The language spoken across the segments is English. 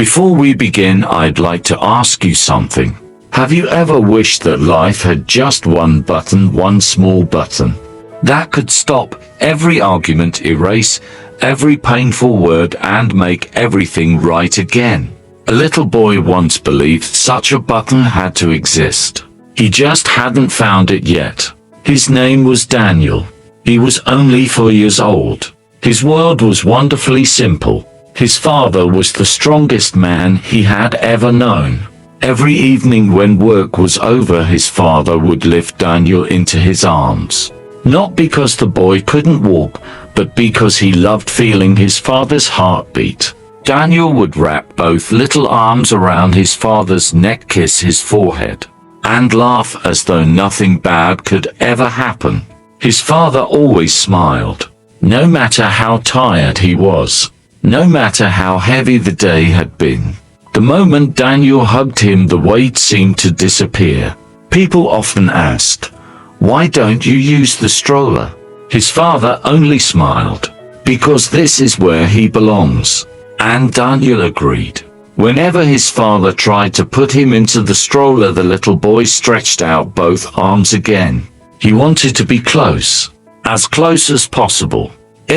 Before we begin, I'd like to ask you something. Have you ever wished that life had just one button, one small button, that could stop every argument, erase every painful word, and make everything right again? A little boy once believed such a button had to exist. He just hadn't found it yet. His name was Daniel. He was only 4 years old. His world was wonderfully simple. His father was the strongest man he had ever known. Every evening when work was over, his father would lift Daniel into his arms. Not because the boy couldn't walk, but because he loved feeling his father's heartbeat. Daniel would wrap both little arms around his father's neck, kiss his forehead, and laugh as though nothing bad could ever happen. His father always smiled, no matter how tired he was, no matter how heavy the day had been. The moment Daniel hugged him, the weight seemed to disappear. People often asked, "Why don't you use the stroller?" His father only smiled, "Because this is where he belongs." And Daniel agreed. Whenever his father tried to put him into the stroller, the little boy stretched out both arms again. He wanted to be close, as close as possible.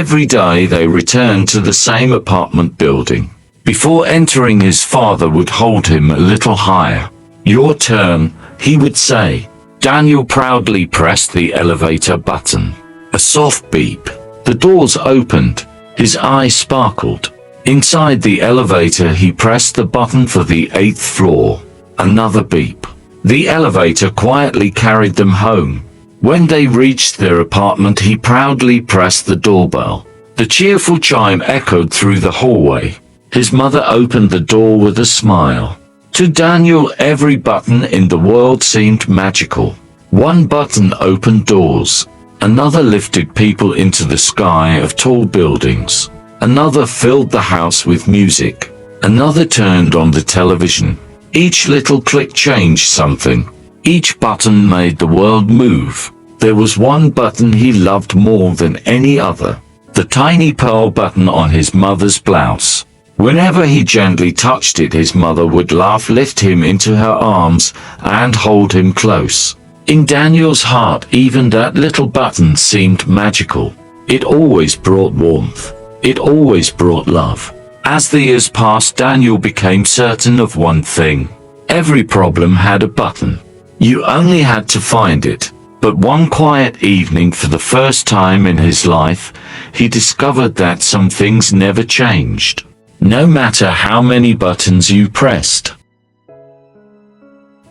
Every day they returned to the same apartment building. Before entering, his father would hold him a little higher. "Your turn," he would say. Daniel proudly pressed the elevator button. A soft beep. The doors opened. His eyes sparkled. Inside the elevator, he pressed the button for the 8th floor. Another beep. The elevator quietly carried them home. When they reached their apartment, he proudly pressed the doorbell. The cheerful chime echoed through the hallway. His mother opened the door with a smile. To Daniel, every button in the world seemed magical. One button opened doors. Another lifted people into the sky of tall buildings. Another filled the house with music. Another turned on the television. Each little click changed something. Each button made the world move. There was one button he loved more than any other. The tiny pearl button on his mother's blouse. Whenever he gently touched it, his mother would laugh, lift him into her arms, and hold him close. In Daniel's heart, even that little button seemed magical. It always brought warmth. It always brought love. As the years passed, Daniel became certain of one thing. Every problem had a button. You only had to find it. But one quiet evening, for the first time in his life, he discovered that some things never changed, no matter how many buttons you pressed.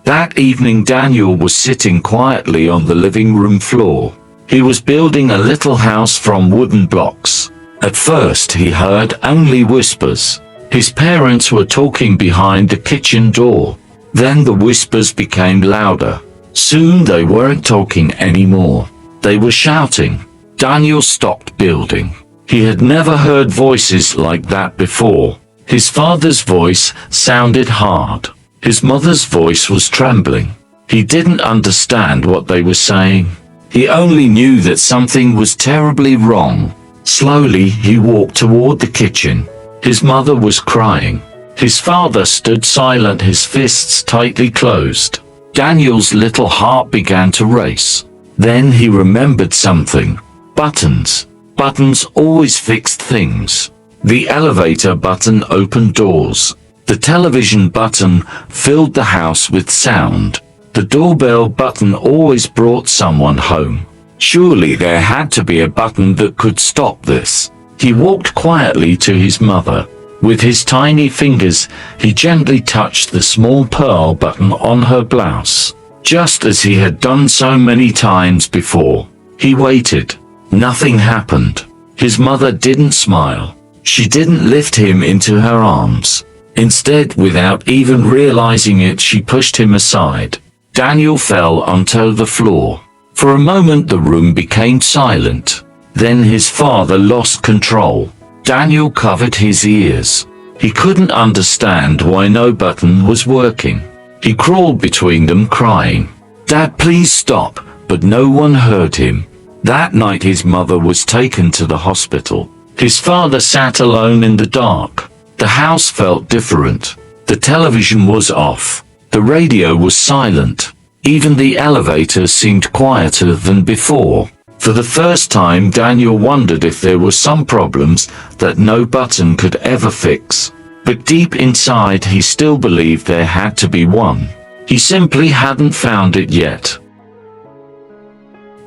That evening, Daniel was sitting quietly on the living room floor. He was building a little house from wooden blocks. At first, he heard only whispers. His parents were talking behind the kitchen door. Then the whispers became louder. Soon they weren't talking anymore. They were shouting. Daniel stopped building. He had never heard voices like that before. His father's voice sounded hard. His mother's voice was trembling. He didn't understand what they were saying. He only knew that something was terribly wrong. Slowly, he walked toward the kitchen. His mother was crying. His father stood silent, his fists tightly closed. Daniel's little heart began to race. Then he remembered something. Buttons. Buttons always fixed things. The elevator button opened doors. The television button filled the house with sound. The doorbell button always brought someone home. Surely there had to be a button that could stop this. He walked quietly to his mother. With his tiny fingers, he gently touched the small pearl button on her blouse, just as he had done so many times before. He waited. Nothing happened. His mother didn't smile. She didn't lift him into her arms. Instead, without even realizing it, she pushed him aside. Daniel fell onto the floor. For a moment, the room became silent. Then his father lost control. Daniel covered his ears. He couldn't understand why no button was working. He crawled between them, crying, "Dad, please stop," but no one heard him. That night his mother was taken to the hospital. His father sat alone in the dark. The house felt different. The television was off. The radio was silent. Even the elevator seemed quieter than before. For the first time, Daniel wondered if there were some problems that no button could ever fix. But deep inside, he still believed there had to be one. He simply hadn't found it yet.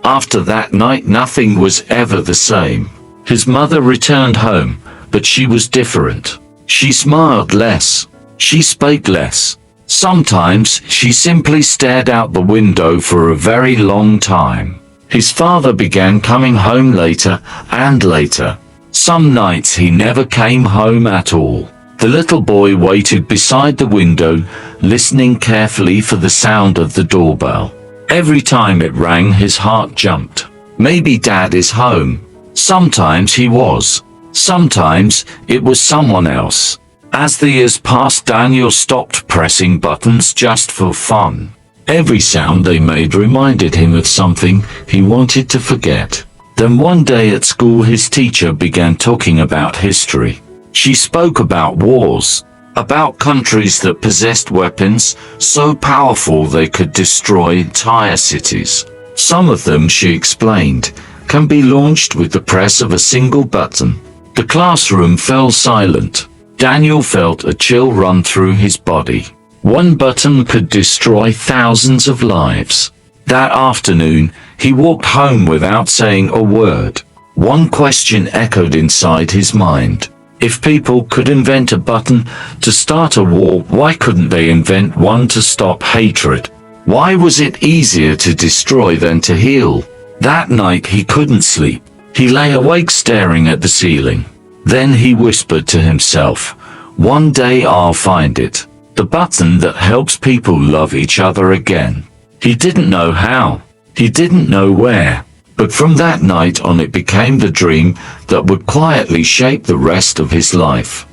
After that night, nothing was ever the same. His mother returned home, but she was different. She smiled less. She spoke less. Sometimes she simply stared out the window for a very long time. His father began coming home later and later. Some nights he never came home at all. The little boy waited beside the window, listening carefully for the sound of the doorbell. Every time it rang, his heart jumped. Maybe Dad is home. Sometimes he was. Sometimes it was someone else. As the years passed, Daniel stopped pressing buttons just for fun. Every sound they made reminded him of something he wanted to forget. Then one day at school, his teacher began talking about history. She spoke about wars, about countries that possessed weapons so powerful they could destroy entire cities. Some of them, she explained, can be launched with the press of a single button. The classroom fell silent. Daniel felt a chill run through his body. One button could destroy thousands of lives. That afternoon, he walked home without saying a word. One question echoed inside his mind. If people could invent a button to start a war, why couldn't they invent one to stop hatred? Why was it easier to destroy than to heal? That night he couldn't sleep. He lay awake staring at the ceiling. Then he whispered to himself, "One day I'll find it. The button that helps people love each other again." He didn't know how. He didn't know where. But from that night on, it became the dream that would quietly shape the rest of his life.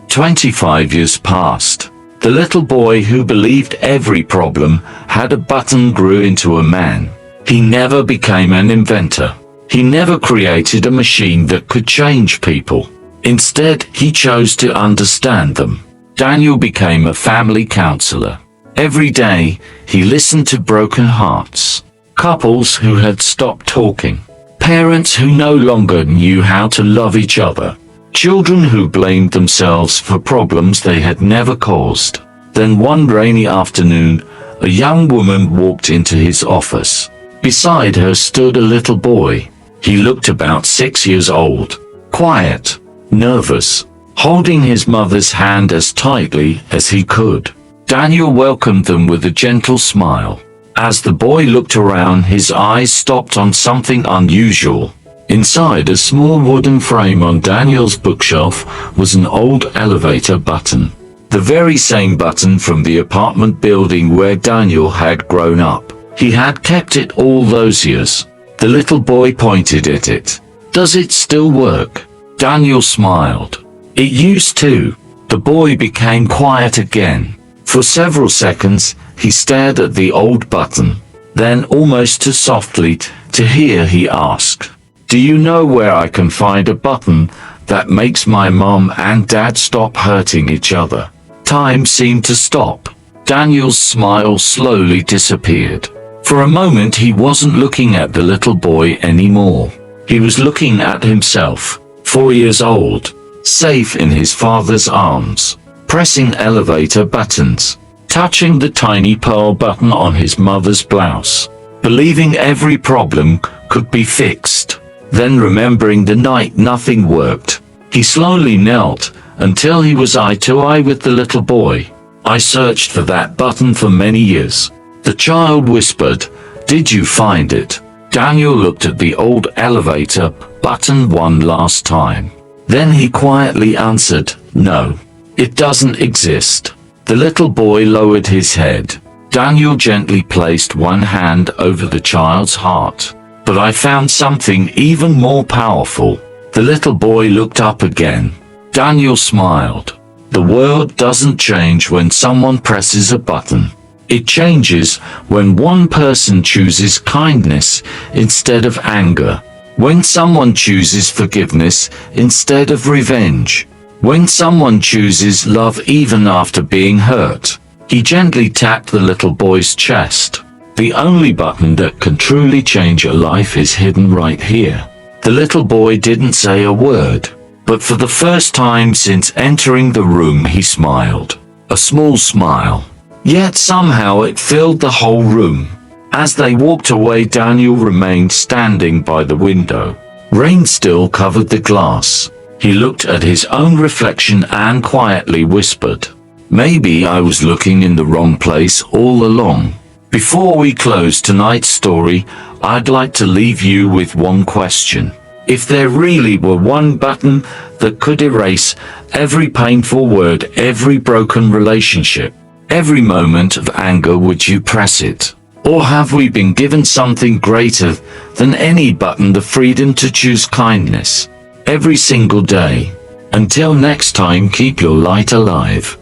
25 years passed. The little boy who believed every problem had a button grew into a man. He never became an inventor. He never created a machine that could change people. Instead, he chose to understand them. Daniel became a family counselor. Every day, he listened to broken hearts, couples who had stopped talking, parents who no longer knew how to love each other, children who blamed themselves for problems they had never caused. Then one rainy afternoon, a young woman walked into his office. Beside her stood a little boy. He looked about 6 years old, quiet, nervous, holding his mother's hand as tightly as he could. Daniel welcomed them with a gentle smile. As the boy looked around, his eyes stopped on something unusual. Inside a small wooden frame on Daniel's bookshelf was an old elevator button. The very same button from the apartment building where Daniel had grown up. He had kept it all those years. The little boy pointed at it. "Does it still work?" Daniel smiled. "It used to." The boy became quiet again. For several seconds, he stared at the old button. Then, almost too softly to hear, he asked, "Do you know where I can find a button that makes my mom and dad stop hurting each other?" Time seemed to stop. Daniel's smile slowly disappeared. For a moment, he wasn't looking at the little boy anymore. He was looking at himself, 4 years old, safe in his father's arms, pressing elevator buttons, touching the tiny pearl button on his mother's blouse, believing every problem could be fixed. Then, remembering the night nothing worked, he slowly knelt until he was eye to eye with the little boy. "I searched for that button for many years." The child whispered, "Did you find it?" Daniel looked at the old elevator button one last time. Then he quietly answered, "No, it doesn't exist." The little boy lowered his head. Daniel gently placed one hand over the child's heart. "But I found something even more powerful." The little boy looked up again. Daniel smiled. "The world doesn't change when someone presses a button. It changes when one person chooses kindness instead of anger. When someone chooses forgiveness instead of revenge. When someone chooses love even after being hurt, he gently tapped the little boy's chest. The only button that can truly change a life is hidden right here. The little boy didn't say a word, but for the first time since entering the room he smiled. A small smile. Yet somehow it filled the whole room. As they walked away, Daniel remained standing by the window. Rain still covered the glass. He looked at his own reflection and quietly whispered, "Maybe I was looking in the wrong place all along." Before we close tonight's story, I'd like to leave you with one question. If there really were one button that could erase every painful word, every broken relationship, every moment of anger, would you press it? Or have we been given something greater than any button, the freedom to choose kindness every single day? Until next time, keep your light alive.